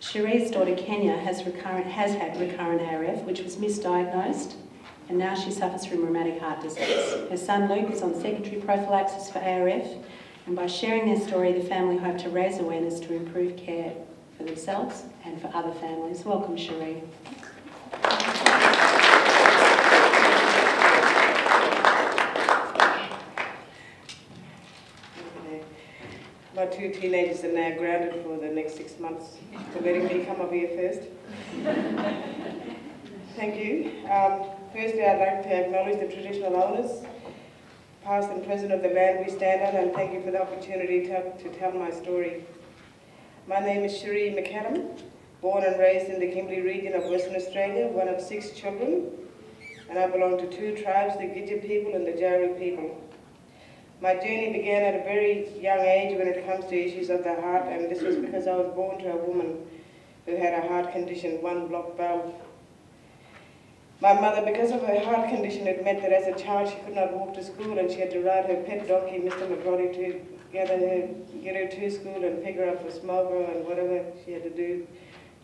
Cherie's daughter Kenya has had recurrent ARF, which was misdiagnosed, and now she suffers from rheumatic heart disease. Her son Luke is on secondary prophylaxis for ARF, and by sharing their story, the family hope to raise awareness to improve care for themselves and for other families. Welcome, Cherie. My two teenagers are now grounded for the next 6 months for letting me come up here first. Thank you. Firstly, I'd like to acknowledge the traditional owners, past and present of the land we stand on, and thank you for the opportunity to tell my story. My name is Cherie McAdam, born and raised in the Kimberley region of Western Australia, one of 6 children, and I belong to 2 tribes, the Gidja people and the Jari people. My journey began at a very young age when it comes to issues of the heart, and this was because I was born to a woman who had a heart condition, 1 blocked valve. My mother, because of her heart condition, it meant that as a child she could not walk to school and she had to ride her pet donkey, Mr. McGroddy, to get her to school and pick her up for Smallville and whatever she had to do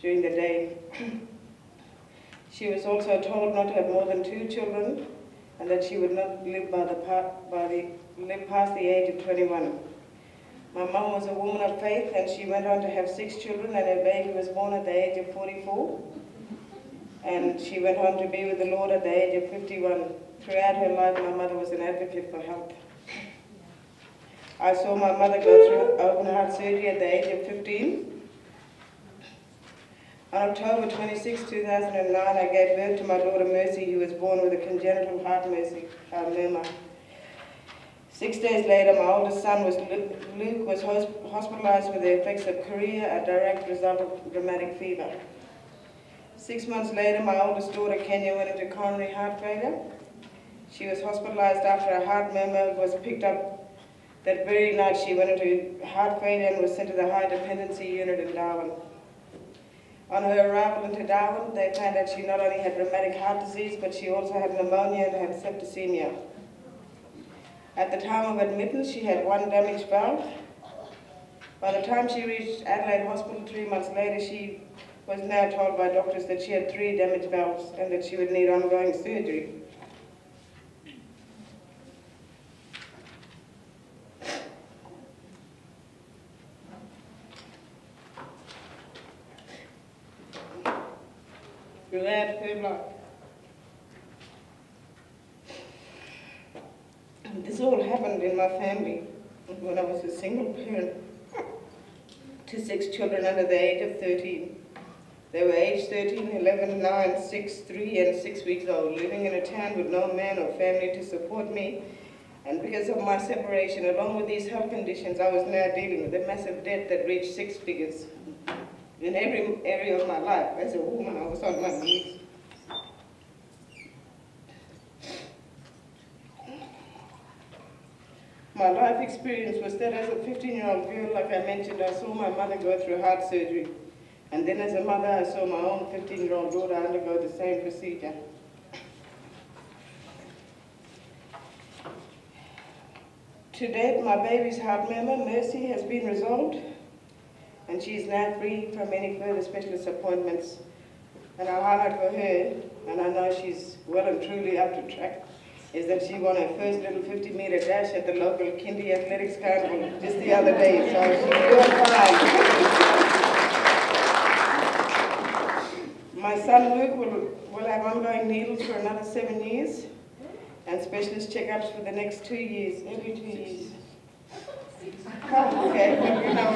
during the day. She was also told not to have more than 2 children and that she would not live past the age of 21. My mum was a woman of faith, and she went on to have 6 children, and her baby was born at the age of 44. And she went home to be with the Lord at the age of 51. Throughout her life, my mother was an advocate for health. I saw my mother go through open heart surgery at the age of 15. On October 26, 2009, I gave birth to my daughter Mercy, who was born with a congenital heart murmur. 6 days later, my oldest son, Luke, was hospitalized with the effects of chorea, a direct result of rheumatic fever. 6 months later, my oldest daughter, Kenya, went into coronary heart failure. She was hospitalized after a heart murmur was picked up. That very night, she went into heart failure and was sent to the high dependency unit in Darwin. On her arrival into Darwin, they found that she not only had rheumatic heart disease, but she also had pneumonia and had septicemia. At the time of admittance, she had 1 damaged valve. By the time she reached Adelaide Hospital 3 months later, she was now told by doctors that she had 3 damaged valves and that she would need ongoing surgery. Throughout her life. This all happened in my family when I was a single parent to 6 children under the age of 13. They were aged 13, 11, 9, 6, 3, and 6 weeks old, living in a town with no man or family to support me. And because of my separation, along with these health conditions, I was now dealing with a massive debt that reached 6 figures. In every area of my life, as a woman, I was on my knees. My life experience was that as a 15-year-old girl, like I mentioned, I saw my mother go through heart surgery. And then as a mother, I saw my own 15-year-old daughter undergo the same procedure. To date, my baby's heart murmur, Mercy, has been resolved, and she is now free from any further specialist appointments. And our highlight for her, and I know she's well and truly up to track, is that she won her first little 50-meter dash at the local Kindy Athletics Carnival just the other day, so she's doing fine. My son Luke will have ongoing needles for another 7 years, and specialist checkups for the next 2 years, every 2 years. Oh, okay, well, you know.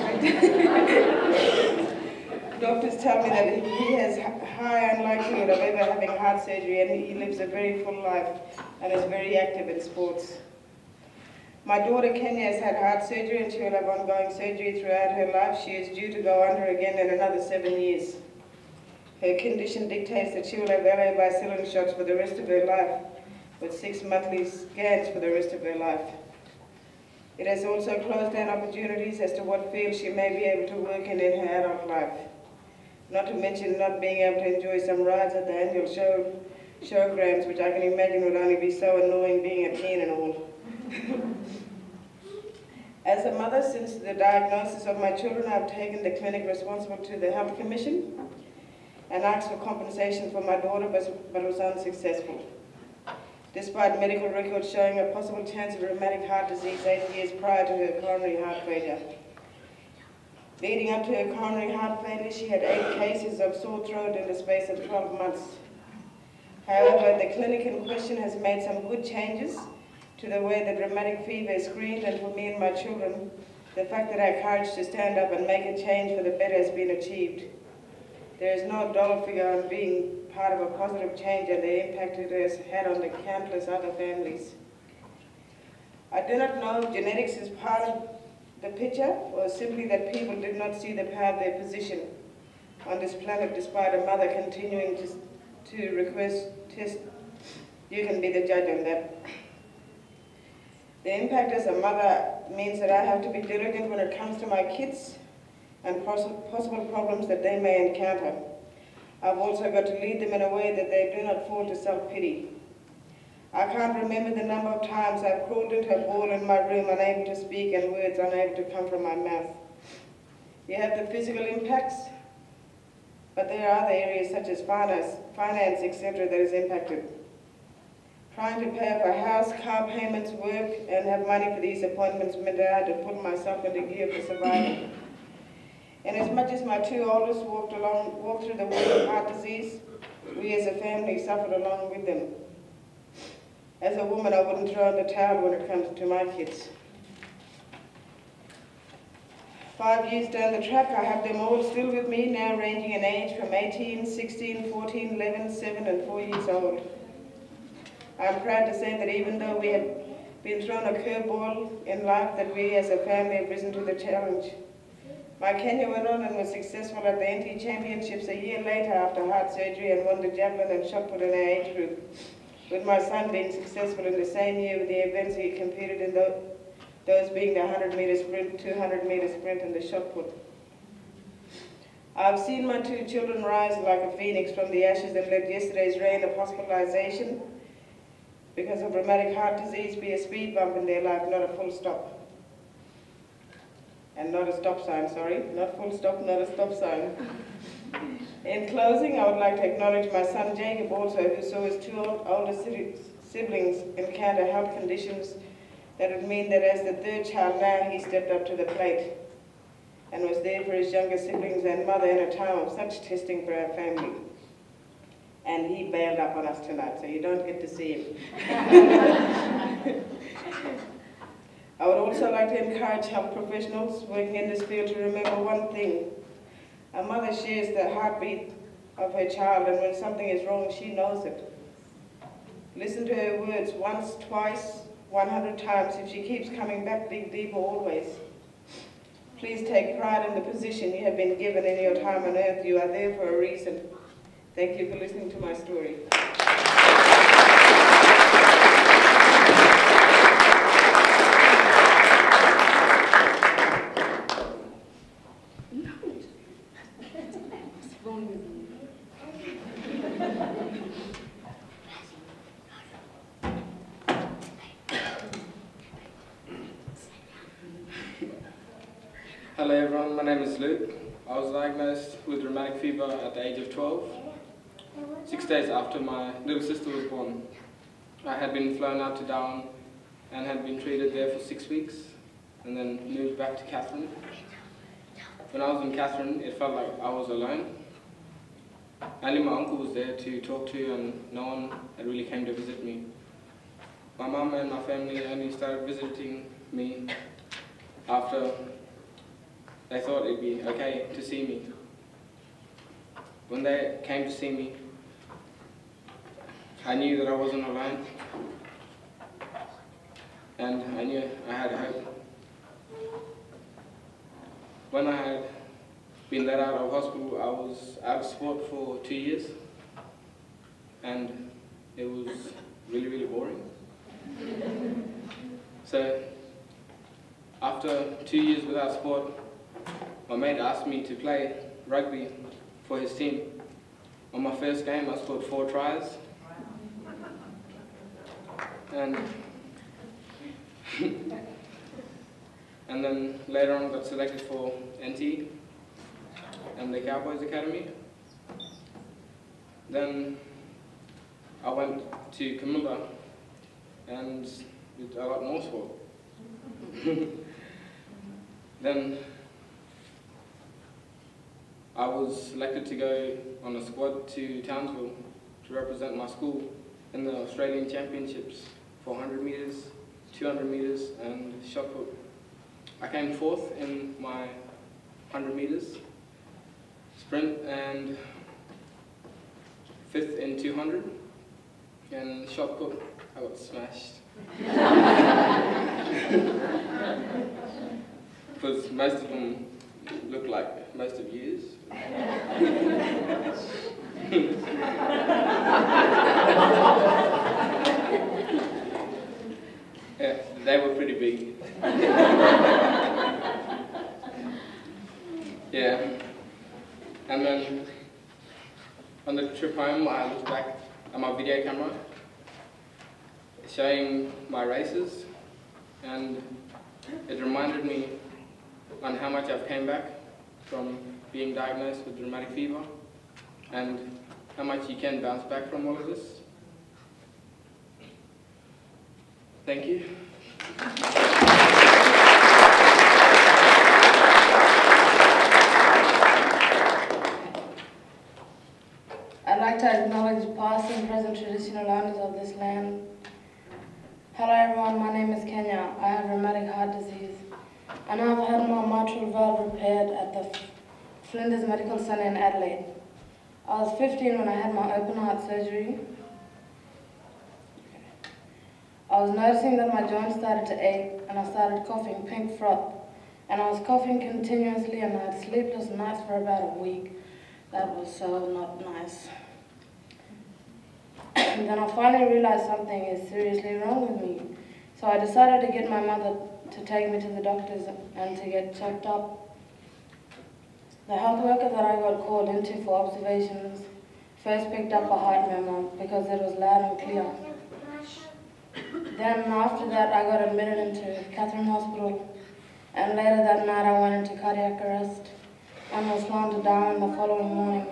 Doctors tell me that he has high unlikelihood of ever having heart surgery, and he lives a very full life and is very active in sports. My daughter Kenya has had heart surgery, and she will have ongoing surgery throughout her life. She is due to go under again in another 7 years. Her condition dictates that she will have LA bicillin shots for the rest of her life, with 6 monthly scans for the rest of her life. It has also closed down opportunities as to what field she may be able to work in her adult life. Not to mention not being able to enjoy some rides at the annual showgrounds, which I can imagine would only be so annoying being a teen and all. As a mother, since the diagnosis of my children, I've taken the clinic responsible to the Health Commission and asked for compensation for my daughter, but was unsuccessful. Despite medical records showing a possible chance of rheumatic heart disease 8 years prior to her coronary heart failure. Leading up to her coronary heart failure, she had 8 cases of sore throat in the space of 12 months. However, the clinic in question has made some good changes to the way that rheumatic fever is screened, and for me and my children, the fact that I had courage to stand up and make a change for the better has been achieved. There is no dollar figure on being part of a positive change and the impact it has had on the countless other families. I do not know if genetics is part of the picture or simply that people did not see the power of their position on this planet despite a mother continuing to request tests. You can be the judge on that. The impact as a mother means that I have to be diligent when it comes to my kids and possible problems that they may encounter. I've also got to lead them in a way that they do not fall to self-pity. I can't remember the number of times I've crawled into a ball in my room unable to speak and words unable to come from my mouth. You have the physical impacts, but there are other areas such as finance, etc. that is impacted. Trying to pay off a house, car payments, work, and have money for these appointments meant that I had to put myself into gear for survival. And as much as my 2 oldest walked through the world of heart disease, we as a family suffered along with them. As a woman, I wouldn't throw in the towel when it comes to my kids. 5 years down the track, I have them all still with me, now ranging in age from 18, 16, 14, 11, 7, and 4 years old. I'm proud to say that even though we have been thrown a curveball in life, that we as a family have risen to the challenge. My Kenya went on and was successful at the NT Championships a year later after heart surgery and won the javelin and shot put in our age group, with my son being successful in the same year with the events he competed in, those being the 100-metre sprint, 200-metre sprint and the shot put. I've seen my 2 children rise like a phoenix from the ashes and let yesterday's reign of hospitalisation because of rheumatic heart disease be a speed bump in their life, not a full stop. And not a stop sign, sorry. Not full stop, not a stop sign. In closing, I would like to acknowledge my son Jacob also, who saw his 2 older siblings encounter health conditions that would mean that as the 3rd child now, he stepped up to the plate and was there for his younger siblings and mother in a time of such testing for our family. And he bailed up on us tonight, so you don't get to see him. I would also like to encourage health professionals working in this field to remember one thing. A mother shares the heartbeat of her child, and when something is wrong, she knows it. Listen to her words once, twice, 100 times. If she keeps coming back, dig deeper always. Please take pride in the position you have been given in your time on earth. You are there for a reason. Thank you for listening to my story. Hello everyone, my name is Luke. I was diagnosed with rheumatic fever at the age of 12. 6 days after my little sister was born. I had been flown out to Darwin and had been treated there for 6 weeks and then moved back to Katherine. When I was in Katherine, it felt like I was alone. Only my uncle was there to talk to and no one had really came to visit me. My mum and my family only started visiting me after they thought it'd be okay to see me. When they came to see me, I knew that I wasn't alone, and I knew I had hope. When I had been let out of hospital, I was out of sport for 2 years, and it was really, really boring. So, after 2 years without sport, my mate asked me to play rugby for his team. On my first game, I scored 4 tries. And and then later on got selected for NT and the Cowboys Academy. Then I went to Camilla and did a lot more sport. Then I was selected to go on a squad to Townsville to represent my school in the Australian Championships for 100 metres, 200 metres and shot put. I came 4th in my 100 metres sprint and 5th in 200, and shot put I got smashed. Because most of them look like most of yours. Yeah, they were pretty big. Yeah, and then on the trip home I looked back at my video camera showing my races, and it reminded me on how much I've came back from being diagnosed with rheumatic fever and how much you can bounce back from all of this. Thank you. I'd like to acknowledge past and present traditional owners of this land. Hello everyone, my name is Kenya. I have rheumatic heart disease and I've had my mitral valve repaired at the Flinders Medical Centre in Adelaide. I was 15 when I had my open heart surgery. I was noticing that my joints started to ache and I started coughing pink froth, and I was coughing continuously and I had sleepless nights for about a week. That was so not nice. And then I finally realized something is seriously wrong with me. So I decided to get my mother to take me to the doctors and to get checked up. The health worker that I got called into for observations first picked up a heart murmur because it was loud and clear. Then after that I got admitted into Catherine Hospital, and later that night I went into cardiac arrest and was flown to Darwin the following morning.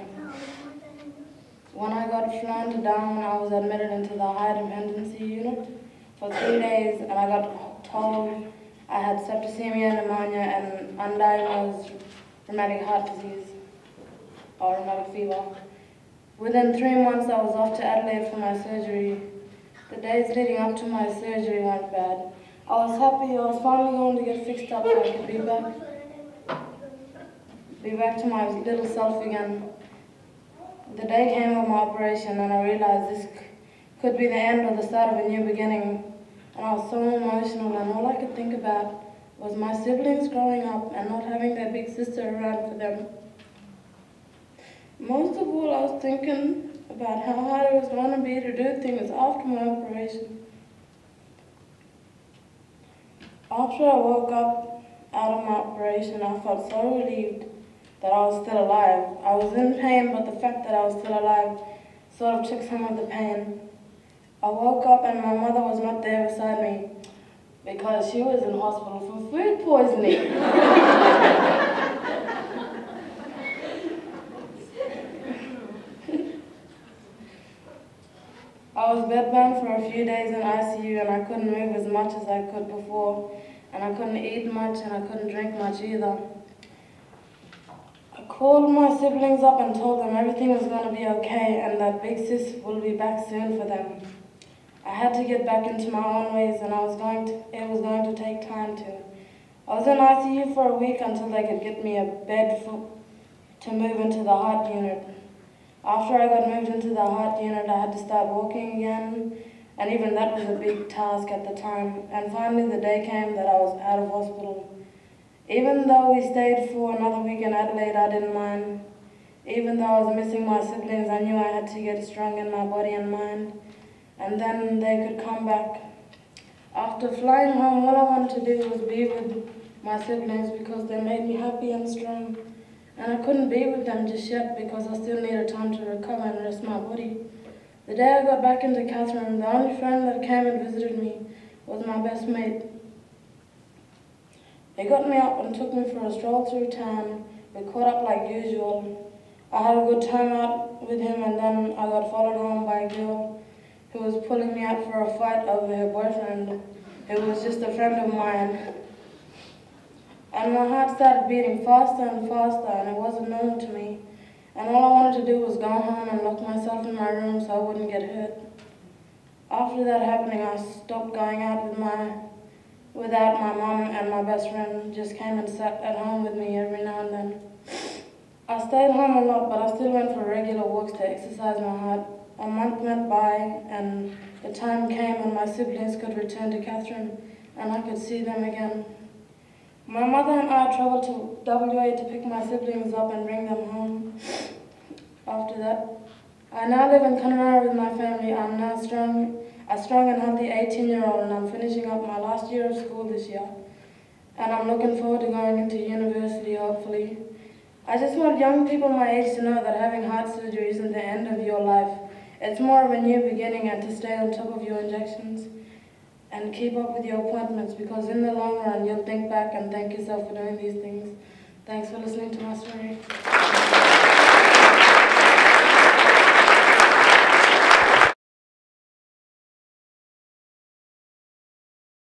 When I got flown to Darwin, I was admitted into the high dependency unit for 3 days, and I got told I had septicemia, pneumonia, and undiagnosed rheumatic heart disease or rheumatic fever. Within 3 months, I was off to Adelaide for my surgery. The days leading up to my surgery weren't bad. I was happy I was finally going to get fixed up so I could be back to my little self again. The day came of my operation and I realized this could be the end or the start of a new beginning. And I was so emotional, and all I could think about was my siblings growing up and not having their big sister around for them. Most of all, I was thinking about how hard it was going to be to do things after my operation. After I woke up out of my operation, I felt so relieved that I was still alive. I was in pain, but the fact that I was still alive sort of took some of the pain. I woke up and my mother was not there beside me because she was in hospital for food poisoning. I was bedbound for a few days in ICU and I couldn't move as much as I could before, and I couldn't eat much and I couldn't drink much either. I called my siblings up and told them everything was going to be okay and that Big Sis will be back soon for them. I had to get back into my own ways, and it was going to take time to. I was in ICU for a week until they could get me a bed to move into the heart unit. After I got moved into the heart unit, I had to start walking again, and even that was a big task at the time. And finally the day came that I was out of hospital. Even though we stayed for another week in Adelaide, I didn't mind. Even though I was missing my siblings, I knew I had to get strong in my body and mind, and then they could come back. After flying home, all I wanted to do was be with my siblings because they made me happy and strong. And I couldn't be with them just yet because I still needed time to recover and rest my body. The day I got back into Catherine, the only friend that came and visited me was my best mate. He got me up and took me for a stroll through town. We caught up like usual. I had a good time out with him, and then I got followed home by a girl who was pulling me out for a fight over her boyfriend, who was just a friend of mine. And my heart started beating faster and faster, and it wasn't normal to me. And all I wanted to do was go home and lock myself in my room so I wouldn't get hurt. After that happening, I stopped going out without my mum, and my best friend just came and sat at home with me every now and then. I stayed home a lot, but I still went for regular walks to exercise my heart. A month went by, and the time came when my siblings could return to Catherine, and I could see them again. My mother and I travelled to WA to pick my siblings up and bring them home. After that, I now live in Connemara with my family. I'm now a strong and healthy 18-year-old, and I'm finishing up my last year of school this year. And I'm looking forward to going into university, hopefully. I just want young people my age to know that having heart surgery isn't the end of your life. It's more of a new beginning, and to stay on top of your injections and keep up with your appointments, because in the long run you'll think back and thank yourself for doing these things. Thanks for listening to my story.